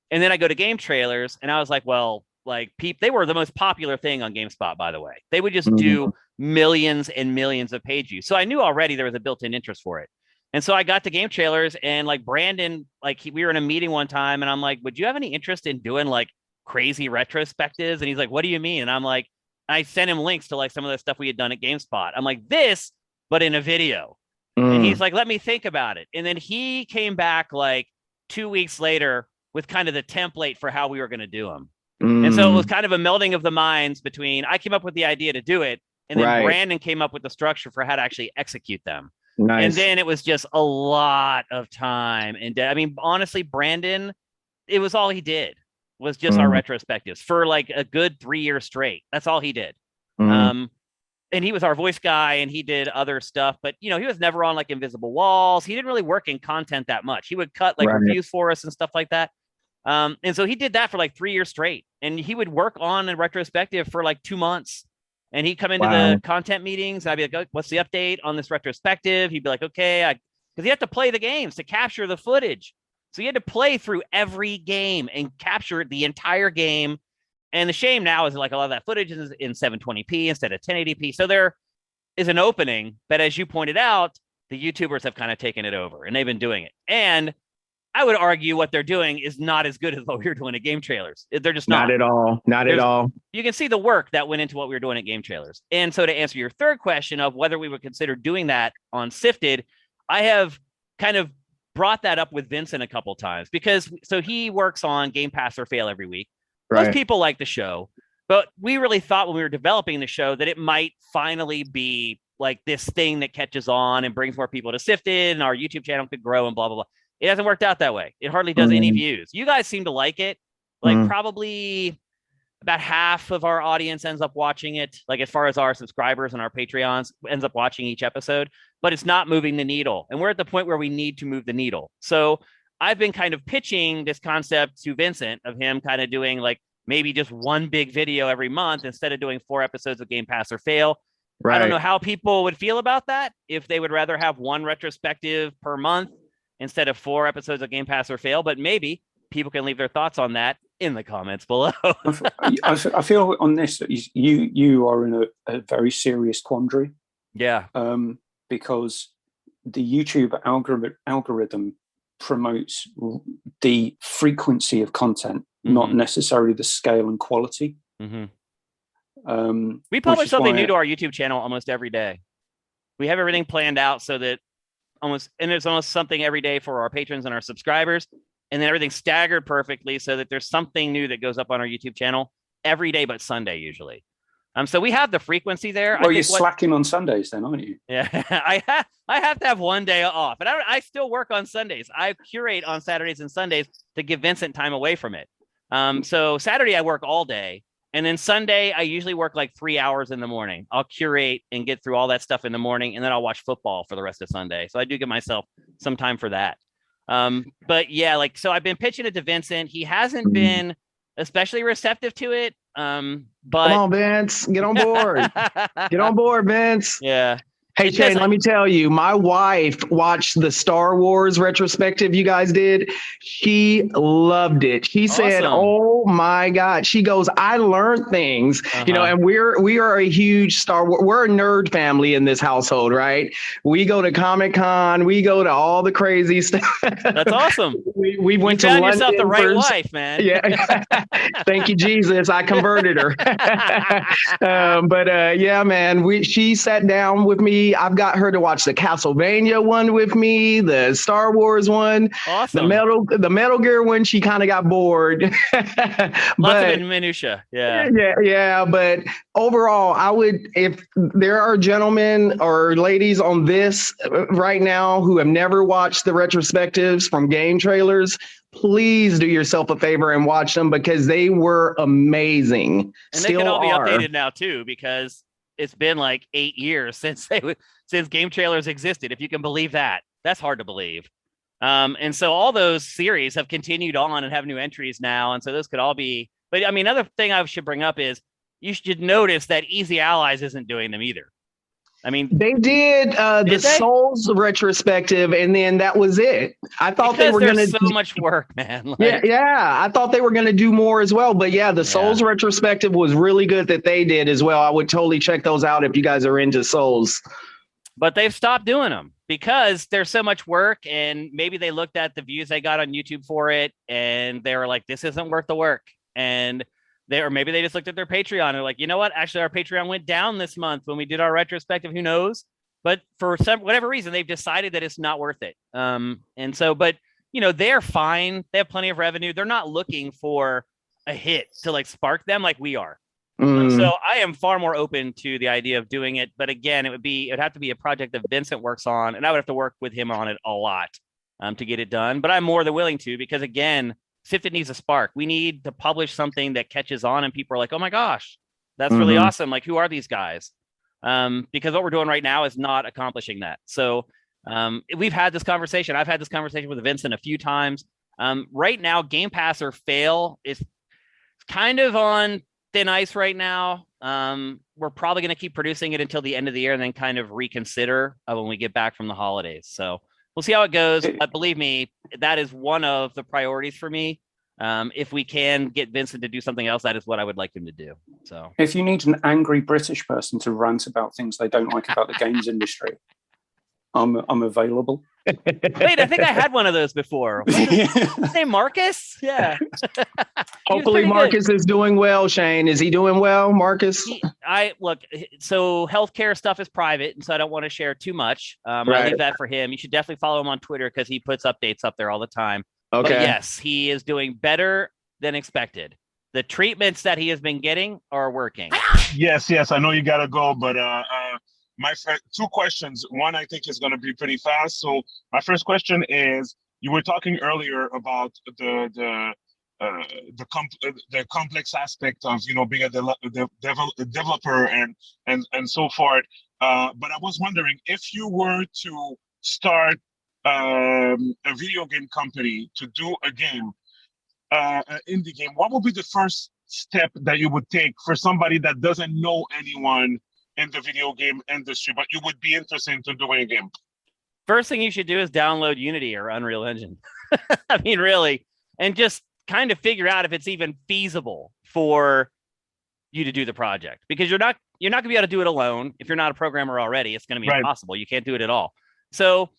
Speaker 1: And then I go to GameTrailers, and I was like, well, like they were the most popular thing on GameSpot, by the way. They would just do millions and millions of page views. So I knew already there was a built-in interest for it. And so I got to GameTrailers, and like Brandon, like we were in a meeting one time, and I'm like, would you have any interest in doing like crazy retrospectives? And he's like, what do you mean? And I'm like, I sent him links to like some of the stuff we had done at GameSpot. I'm like, this, but in a video. And he's like, let me think about it. And then he came back like 2 weeks later with kind of the template for how we were going to do them. And so it was kind of a melding of the minds between I came up with the idea to do it, and then Brandon came up with the structure for how to actually execute them. Nice. And then it was just a lot of time. And I mean, honestly, Brandon, it was all he did was just our retrospectives for like a good 3 years straight. That's all he did. And he was our voice guy, and he did other stuff, but you know, he was never on like Invisible Walls. He didn't really work in content that much. He would cut like reviews for us and stuff like that. And so he did that for like 3 years straight, and he would work on a retrospective for like 2 months. And he'd come into the content meetings, and I'd be like, oh, what's the update on this retrospective? He'd be like, okay, because he had to play the games to capture the footage. So you had to play through every game and capture the entire game. And the shame now is like a lot of that footage is in 720p instead of 1080p. So there is an opening, but as you pointed out, the YouTubers have kind of taken it over, and they've been doing it. And I would argue what they're doing is not as good as what we were doing at GameTrailers. They're just not
Speaker 2: at all. Not at all.
Speaker 1: You can see the work that went into what we were doing at GameTrailers. And so to answer your third question of whether we would consider doing that on Sifted, I have kind of brought that up with Vincent a couple times because so he works on Game Pass or Fail every week. Most people like the show, but we really thought when we were developing the show that it might finally be like this thing that catches on and brings more people to Sifted, and our YouTube channel could grow and blah, blah, blah. It hasn't worked out that way. It hardly does any views. You guys seem to like it. Like probably about half of our audience ends up watching it. Like as far as our subscribers and our Patreons ends up watching each episode, but it's not moving the needle. And we're at the point where we need to move the needle. So I've been kind of pitching this concept to Vincent of him kind of doing like maybe just one big video every month instead of doing 4 episodes of Game Pass or Fail. I don't know how people would feel about that. If they would rather have one retrospective per month instead of 4 episodes of Game Pass or Fail, but maybe people can leave their thoughts on that in the comments below.
Speaker 3: I feel on this that you are in a very serious quandary.
Speaker 1: Yeah.
Speaker 3: Because the YouTube algorithm promotes the frequency of content, not necessarily the scale and quality.
Speaker 1: We publish something new to our YouTube channel almost every day. We have everything planned out so that there's almost something every day for our patrons and our subscribers, and then everything's staggered perfectly so that there's something new that goes up on our YouTube channel every day but Sunday usually. So we have the frequency there.
Speaker 3: Well, you're slacking on Sundays then, aren't you?
Speaker 1: Yeah, I have to have one day off, and I still work on Sundays. I curate on Saturdays and Sundays to give Vincent time away from it. So Saturday I work all day, and then Sunday I usually work like 3 hours in the morning. I'll curate and get through all that stuff in the morning, and then I'll watch football for the rest of Sunday. So I do give myself some time for that. But yeah, so I've been pitching it to Vincent. He hasn't been especially receptive to it. But
Speaker 2: come on, Vince, get on board. Get on board, Vince.
Speaker 1: Yeah.
Speaker 2: Hey, Shane, let me tell you, my wife watched the Star Wars retrospective you guys did. She loved it. She said, oh my God. She goes, I learned things, and we are a huge Star Wars. We're a nerd family in this household, right? We go to Comic-Con. We go to all the crazy stuff.
Speaker 1: That's awesome.
Speaker 2: We went
Speaker 1: you
Speaker 2: to
Speaker 1: found
Speaker 2: London
Speaker 1: yourself the right wife, man.
Speaker 2: Yeah. Thank you, Jesus. I converted her. Yeah, man, she sat down with me. I've got her to watch the Castlevania one with me, the Star Wars one,
Speaker 1: awesome.
Speaker 2: the Metal Gear one. She kind of got bored.
Speaker 1: Lots of minutia.
Speaker 2: Yeah. But overall, I would, if there are gentlemen or ladies on this right now who have never watched the retrospectives from GameTrailers, please do yourself a favor and watch them because they were amazing.
Speaker 1: And they can all be updated now too, because it's been like 8 years since GameTrailers existed. If you can believe that, that's hard to believe. And so all those series have continued on and have new entries now. And so those could all be, but I mean, another thing I should bring up is you should notice that Easy Allies isn't doing them either. I mean,
Speaker 2: they did the Souls retrospective, and then that was it. I thought they were going to
Speaker 1: so much work, man.
Speaker 2: Like, yeah. I thought they were going to do more as well. But yeah, the Souls retrospective was really good that they did as well. I would totally check those out if you guys are into Souls.
Speaker 1: But they've stopped doing them because there's so much work, and maybe they looked at the views they got on YouTube for it, and they were like, "This isn't worth the work." And maybe they just looked at their Patreon and they're like, you know what? Actually, our Patreon went down this month when we did our retrospective. Who knows? But for whatever reason, they've decided that it's not worth it. And so, but they're fine. They have plenty of revenue. They're not looking for a hit to like spark them like we are. So I am far more open to the idea of doing it. But again, it would have to be a project that Vincent works on, and I would have to work with him on it a lot to get it done. But I'm more than willing to, because again, Sifted needs a spark. We need to publish something that catches on and people are like, oh my gosh, that's really awesome. Like, who are these guys? Because what we're doing right now is not accomplishing that. So we've had this conversation. I've had this conversation with Vincent a few times. Right now, Game Pass or fail is kind of on thin ice right now. We're probably going to keep producing it until the end of the year and then kind of reconsider when we get back from the holidays. So we'll see how it goes. But believe me, that is one of the priorities for me. If we can get Vincent to do something else, that is what I would like him to do. So
Speaker 3: if you need an angry British person to rant about things they don't like about the games industry, I'm available.
Speaker 1: Wait, I think I had one of those before. His name Marcus? Yeah.
Speaker 2: Hopefully Marcus is doing well, Shane. Is he doing well, Marcus?
Speaker 1: So healthcare stuff is private, and so I don't want to share too much. I leave that for him. You should definitely follow him on Twitter because he puts updates up there all the time. Okay. But yes, he is doing better than expected. The treatments that he has been getting are working.
Speaker 5: Yes. I know you got to go, but my two questions. One, I think is going to be pretty fast. So my first question is: you were talking earlier about the complex aspect of being a developer and so forth. But I was wondering if you were to start a video game company to do a game, an indie game, what would be the first step that you would take for somebody that doesn't know anyone in the video game industry, but you would be interested in doing a game?
Speaker 1: First thing you should do is download Unity or Unreal Engine. I mean, really, and just kind of figure out if it's even feasible for you to do the project, because you're not going to be able to do it alone. If you're not a programmer already, it's going to be impossible. You can't do it at all. So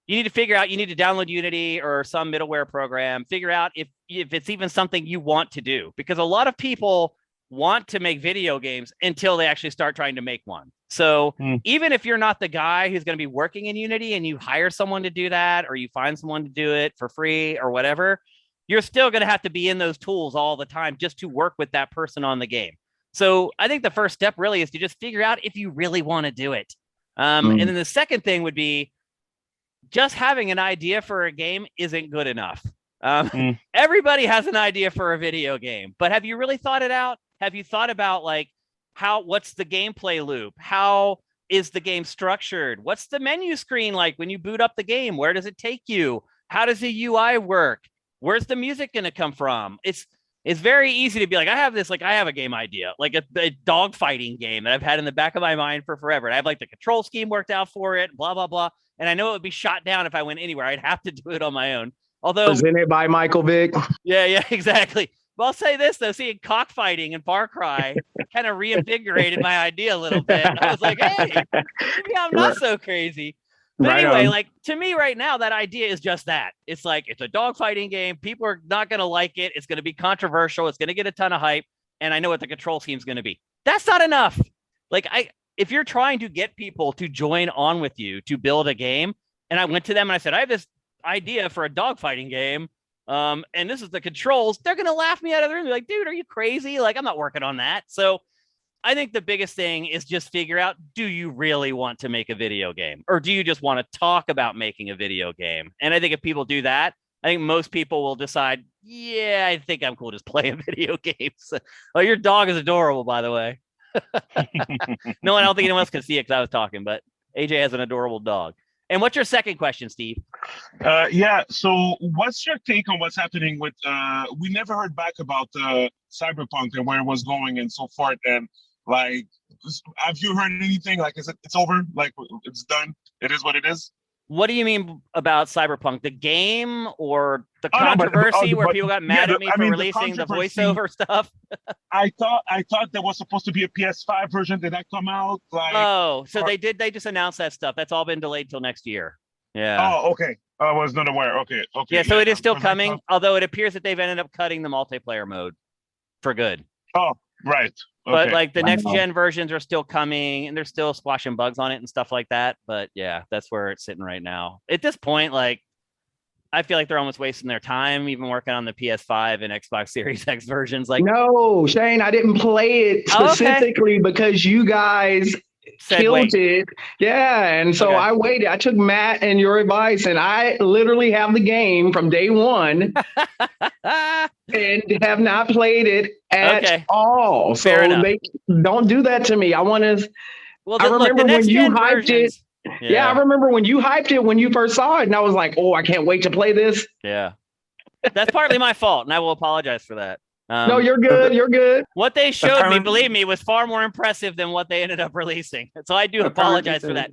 Speaker 1: you need to figure out, you need to download Unity or some middleware program, figure out if it's even something you want to do, because a lot of people want to make video games until they actually start trying to make one. So even if you're not the guy who's going to be working in Unity and you hire someone to do that, or you find someone to do it for free or whatever, you're still going to have to be in those tools all the time just to work with that person on the game. So I think the first step really is to just figure out if you really want to do it. And then the second thing would be just having an idea for a game isn't good enough. Everybody has an idea for a video game, but have you really thought it out? Have you thought about like what's the gameplay loop? How is the game structured? What's the menu screen like when you boot up the game? Where does it take you? How does the UI work? Where's the music going to come from? It's very easy to be like, I have a game idea, like a dog fighting game that I've had in the back of my mind for forever. And I have like the control scheme worked out for it, blah, blah, blah. And I know it would be shot down if I went anywhere. I'd have to do it on my own. Although
Speaker 2: presented by Michael Vick. Yeah,
Speaker 1: exactly. Well, I'll say this though, seeing cockfighting in Far Cry kind of reinvigorated my idea a little bit. I was like, hey, maybe I'm not so crazy. But anyway, like to me right now, that idea is just that. It's like, it's a dogfighting game. People are not going to like it. It's going to be controversial. It's going to get a ton of hype. And I know what the control scheme is going to be. That's not enough. Like if you're trying to get people to join on with you to build a game, and I went to them and I said, I have this idea for a dogfighting game. And this is the controls. They're going to laugh me out of the room. They're like, dude, are you crazy? Like, I'm not working on that. So I think the biggest thing is just figure out, do you really want to make a video game? Or do you just want to talk about making a video game? And I think if people do that, I think most people will decide, yeah, I think I'm cool just playing video games. Oh, your dog is adorable, by the way. No, I don't think anyone else can see it because I was talking, but AJ has an adorable dog. And what's your second question, Steve?
Speaker 5: Yeah. So, what's your take on what's happening with? We never heard back about Cyberpunk and where it was going and so forth. And like, have you heard anything? Like, is it's over? Like, it's done? It is what it is.
Speaker 1: What do you mean about Cyberpunk? The game or the
Speaker 5: Oh, no,
Speaker 1: controversy where
Speaker 5: but
Speaker 1: people got mad at me for releasing the voiceover stuff?
Speaker 5: I thought there was supposed to be a PS5 version. Did that come out? Like,
Speaker 1: oh, so they did. They just announced that stuff. That's all been delayed till next year. Yeah.
Speaker 5: Oh, okay. I was not aware. Okay.
Speaker 1: Yeah. So it is still coming, although it appears that they've ended up cutting the multiplayer mode for good.
Speaker 5: Oh, right. Okay.
Speaker 1: But like the next gen versions are still coming, and there's still squashing bugs on it and stuff like that. But yeah, that's where it's sitting right now. At this point, like I feel like they're almost wasting their time, even working on the PS5 and Xbox Series X versions. Like,
Speaker 2: no, Shane, I didn't play it specifically because you guys killed it. Yeah. And so I waited. I took Matt and your advice, and I literally have the game from day one and have not played it at all. So they don't do that to me. I want to. Well, I remember when you hyped it. Yeah, I remember when you hyped it when you first saw it, and I was like, "Oh, I can't wait to play this."
Speaker 1: Yeah, that's partly my fault, and I will apologize for that.
Speaker 2: No, you're good. You're good.
Speaker 1: What they showed me, believe me, was far more impressive than what they ended up releasing. So I do apologize for that.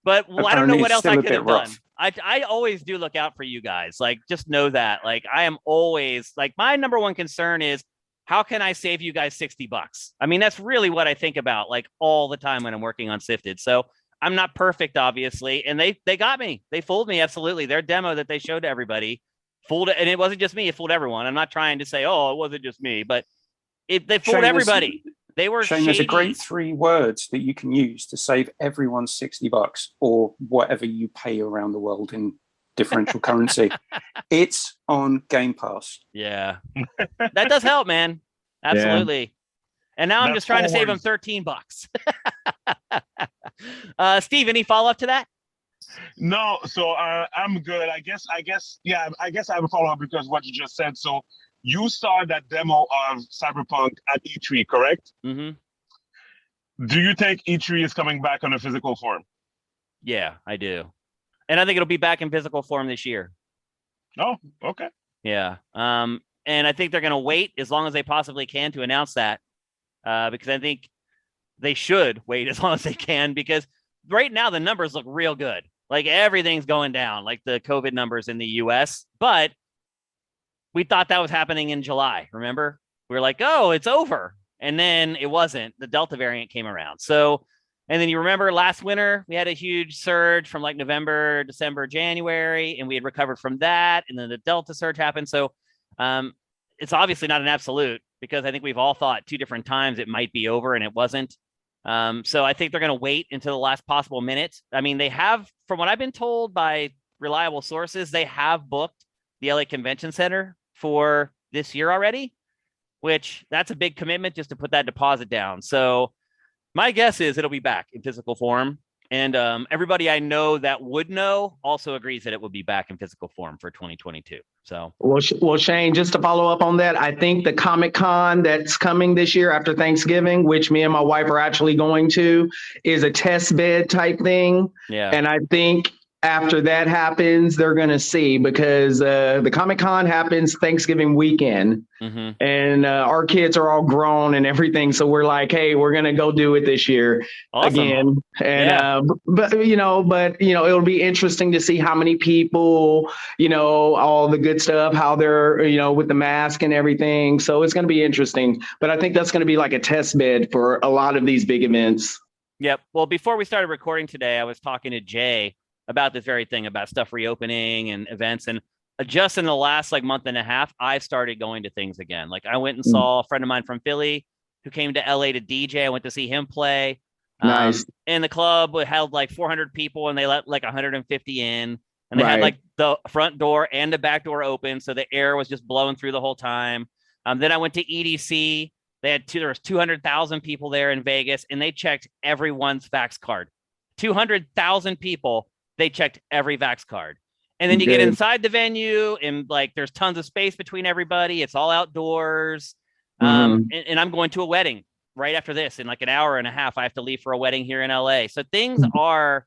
Speaker 1: But I don't know what else I could have done. I always do look out for you guys. Like, just know that. Like, I am always like, my number one concern is how can I save you guys $60? I mean, that's really what I think about like all the time when I'm working on Sifted. So I'm not perfect, obviously, and they got me. They fooled me absolutely. Their demo that they showed to everybody fooled, and it wasn't just me. It fooled everyone. I'm not trying to say, oh, it wasn't just me, but they fooled everybody. They were
Speaker 3: Shane, there's a great 3 words that you can use to save everyone $60 or whatever you pay around the world in differential currency. It's on Game Pass.
Speaker 1: Yeah, that does help, man. Absolutely. Yeah. And now I'm just trying to save them $13. Steve, any follow up to that?
Speaker 5: No, so I'm good. I guess I have a follow-up because what you just said. So you saw that demo of Cyberpunk at E3, correct?
Speaker 1: Mm-hmm.
Speaker 5: Do you think E3 is coming back on a physical form?
Speaker 1: Yeah, I do. And I think it'll be back in physical form this year.
Speaker 5: Oh, okay.
Speaker 1: Yeah. And I think they're going to wait as long as they possibly can to announce that because I think they should wait as long as they can because right now the numbers look real good. Like everything's going down, like the COVID numbers in the US, but we thought that was happening in July. Remember? We were like, oh, it's over. And then it wasn't. The Delta variant came around. So, and then you remember last winter, we had a huge surge from like November, December, January, and we had recovered from that. And then the Delta surge happened. So it's obviously not an absolute because I think we've all thought 2 different times it might be over and it wasn't. So I think they're going to wait until the last possible minute. I mean, they have, from what I've been told by reliable sources, they have booked the LA Convention Center for this year already, which that's a big commitment just to put that deposit down. So my guess is it'll be back in physical form. And everybody I know that would know also agrees that it will be back in physical form for 2022. So,
Speaker 2: well, Shane, just to follow up on that, I think the Comic-Con that's coming this year after Thanksgiving, which me and my wife are actually going to, is a test bed type thing.
Speaker 1: Yeah.
Speaker 2: And I think after that happens, they're going to see because the Comic-Con happens Thanksgiving weekend and our kids are all grown and everything. So we're like, hey, we're going to go do it this year again. And, but it'll be interesting to see how many people, all the good stuff, how they're, with the mask and everything. So it's going to be interesting. But I think that's going to be like a test bed for a lot of these big events.
Speaker 1: Yep. Well, before we started recording today, I was talking to Jay about this very thing, about stuff reopening and events. And just in the last month and a half, I've started going to things again. Like I went and saw a friend of mine from Philly who came to LA to DJ. I went to see him play.
Speaker 2: Nice.
Speaker 1: And the club held 400 people and they let 150 in. And they had the front door and the back door open. So the air was just blowing through the whole time. Then I went to EDC. There was 200,000 people there in Vegas and they checked everyone's Vax card. 200,000 people. They checked every Vax card. And then you get inside the venue and there's tons of space between everybody. It's all outdoors. And I'm going to a wedding right after this in an hour and a half. I have to leave for a wedding here in LA. So things are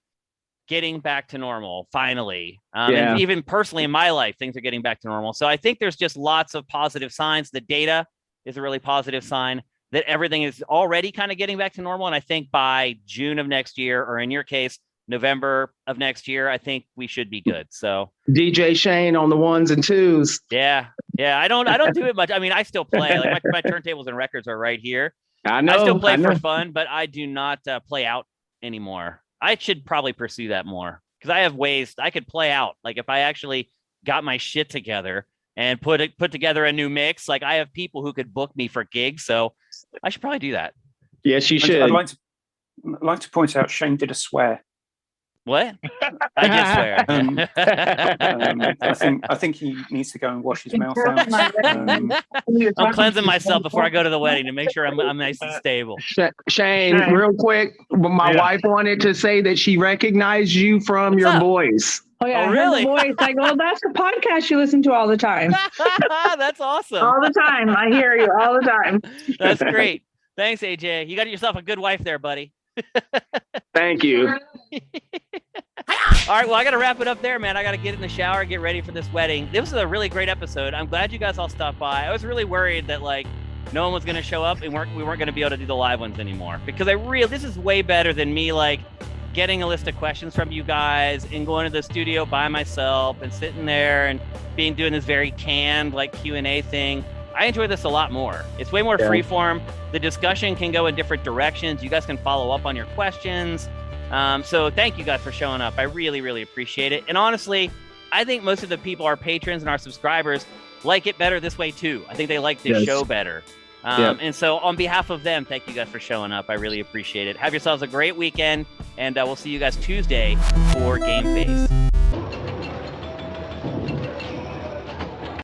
Speaker 1: getting back to normal finally. And even personally in my life, things are getting back to normal. So I think there's just lots of positive signs. The data is a really positive sign that everything is already kind of getting back to normal. And I think by June of next year, or in your case, November of next year, I think we should be good. So
Speaker 2: DJ Shane on the 1s and 2s.
Speaker 1: Yeah. I don't do it much. I mean, I still play. Like my turntables and records are right here.
Speaker 2: I know.
Speaker 1: I still play for fun, but I do not play out anymore. I should probably pursue that more because I have ways I could play out. Like if I actually got my shit together and put together a new mix, like I have people who could book me for gigs. So I should probably do that.
Speaker 2: Yes, you should.
Speaker 3: I'd like to point out Shane did a swear.
Speaker 1: What? I did
Speaker 3: swear. I think he needs to go and wash his mouth out.
Speaker 1: I'm cleansing myself before I go to the wedding to make sure I'm nice and stable.
Speaker 2: Shane, real quick, my wife wanted to say that she recognized you from your voice.
Speaker 6: Oh yeah,
Speaker 1: oh, really?
Speaker 6: I heard the voice. Like, well, that's the podcast you listen to all the time.
Speaker 1: That's awesome.
Speaker 6: All the time, I hear you all the time.
Speaker 1: That's great. Thanks, AJ. You got yourself a good wife there, buddy.
Speaker 2: Thank you.
Speaker 1: All right, well, I got to wrap it up there, man. I got to get in the shower, get ready for this wedding. This was a really great episode. I'm glad you guys all stopped by. I was really worried that like no one was going to show up and we weren't going to be able to do the live ones anymore because this is way better than me like getting a list of questions from you guys and going to the studio by myself and sitting there and doing this very canned like Q&A thing. I enjoy this a lot more. It's way more freeform. The discussion can go in different directions. You guys can follow up on your questions. So thank you guys for showing up. I really, really appreciate it. And honestly, I think most of the people, our patrons and our subscribers, like it better this way too. I think they like this show better. And so on behalf of them, thank you guys for showing up. I really appreciate it. Have yourselves a great weekend, and we'll see you guys Tuesday for Game Face.